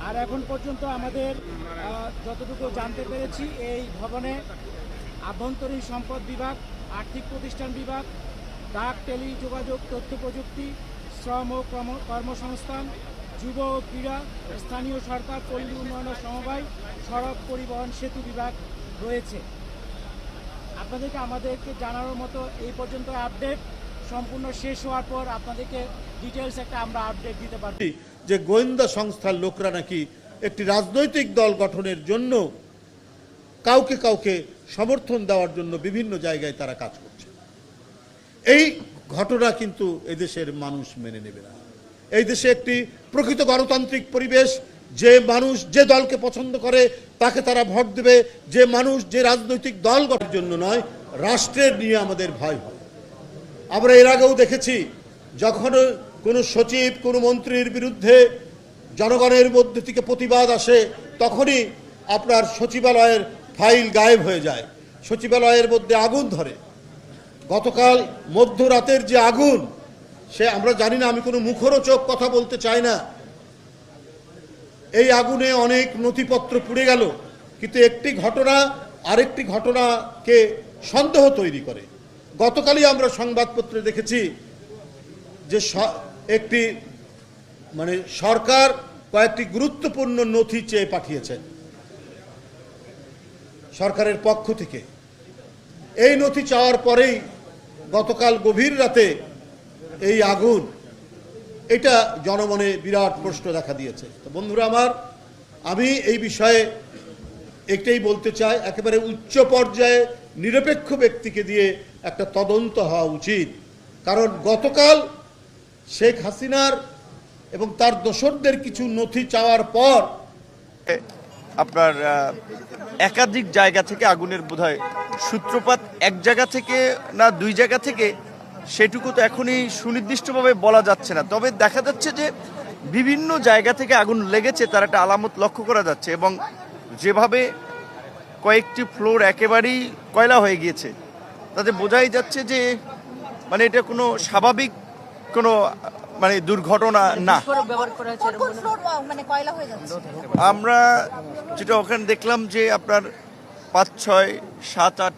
আর এখন পর্যন্ত আমাদের যতটুকু জানতে পেরেছি এই ভবনে আভ্যন্তরীণ সম্পদ বিভাগ, আর্থিক প্রতিষ্ঠান বিভাগ, ডাক, টেলিযোগাযোগ, তথ্য প্রযুক্তি, শ্রম ও কর্মসংস্থান, যুব ও ক্রীড়া, স্থানীয় সরকার, পল্লী উন্নয়ন ও সমবায়, সড়ক পরিবহন, সেতু বিভাগ রয়েছে। আমাদেরকে জানানোর মতো এই পর্যন্ত আপডেট। সম্পূর্ণ শেষ হওয়ার পর আপনাদেরকে ডিটেলস একটা আমরা আপডেট দিতে পারব। যে গোয়েন্দা সংস্থার লোকরা নাকি একটি রাজনৈতিক দল গঠনের জন্য কাউকে কাউকে সমর্থন দেওয়ার জন্য বিভিন্ন জায়গায় তারা কাজ করছে। এই ঘটনা কিন্তু এদেশের মানুষ মেনে নেবে না। এই দেশে একটি প্রকৃত গণতান্ত্রিক পরিবেশ, যে মানুষ যে দলকে পছন্দ করে তাকে তারা ভোট দেবে, যে মানুষ যে রাজনৈতিক দল গঠনের জন্য নয়, রাষ্ট্রের নিয়ে আমাদের ভয় হয়। আমরা এর আগেও দেখেছি, যখন কোনো সচিব কোনো মন্ত্রীর বিরুদ্ধে জনগণের মধ্যে থেকে প্রতিবাদ আসে, তখনই আপনার সচিবালয়ের ফাইল গায়েব হয়ে যায়, সচিবালয়ের মধ্যে আগুন ধরে। গতকাল মধ্যরাতের যে আগুন, সে আমরা জানি না, আমি কোনো মুখরোচক কথা বলতে চাই না, এই আগুনে অনেক নথিপত্র পুড়ে গেল, কিন্তু একটি ঘটনা আরেকটি ঘটনাকে সন্দেহ তৈরি করে। গতকালই আমরা সংবাদপত্রে দেখেছি যে একটি সরকার কয়েকটি গুরুত্বপূর্ণ নথি চেয়ে পাঠিয়েছেন সরকারের পক্ষ থেকে। এই নথি চাওয়ার পরেই গতকাল গভীর রাতে এই আগুন, এটা জনমনে বিরাট প্রশ্ন দেখা দিয়েছে। তো বন্ধুরা আমার, আমি এই বিষয়ে একটাই বলতে চাই, একেবারে উচ্চ পর্যায়ে নিরপেক্ষ ব্যক্তিকে দিয়ে একটা তদন্ত হওয়া উচিত। কারণ গতকাল শেখ হাসিনার এবং তার দোসরদের কিছু নথি চাওয়ার পর আপনার একাধিক জায়গা থেকে আগুনের বোধহয় সূত্রপাত এক জায়গা থেকে না দুই জায়গা থেকে, সেটুকু তো এখনই সুনির্দিষ্টভাবে বলা যাচ্ছে না। তবে দেখা যাচ্ছে যে বিভিন্ন জায়গা থেকে আগুন লেগেছে, তার একটা আলামত লক্ষ্য করা যাচ্ছে। এবং যেভাবে কয়েকটি ফ্লোর একেবারেই কয়লা হয়ে গিয়েছে, তাতে বোঝাই যাচ্ছে যে এটা কোনো স্বাভাবিক কোনো দুর্ঘটনা না। আমরা যেটা ওখানে দেখলাম যে আপনার 5, 6, 7, 8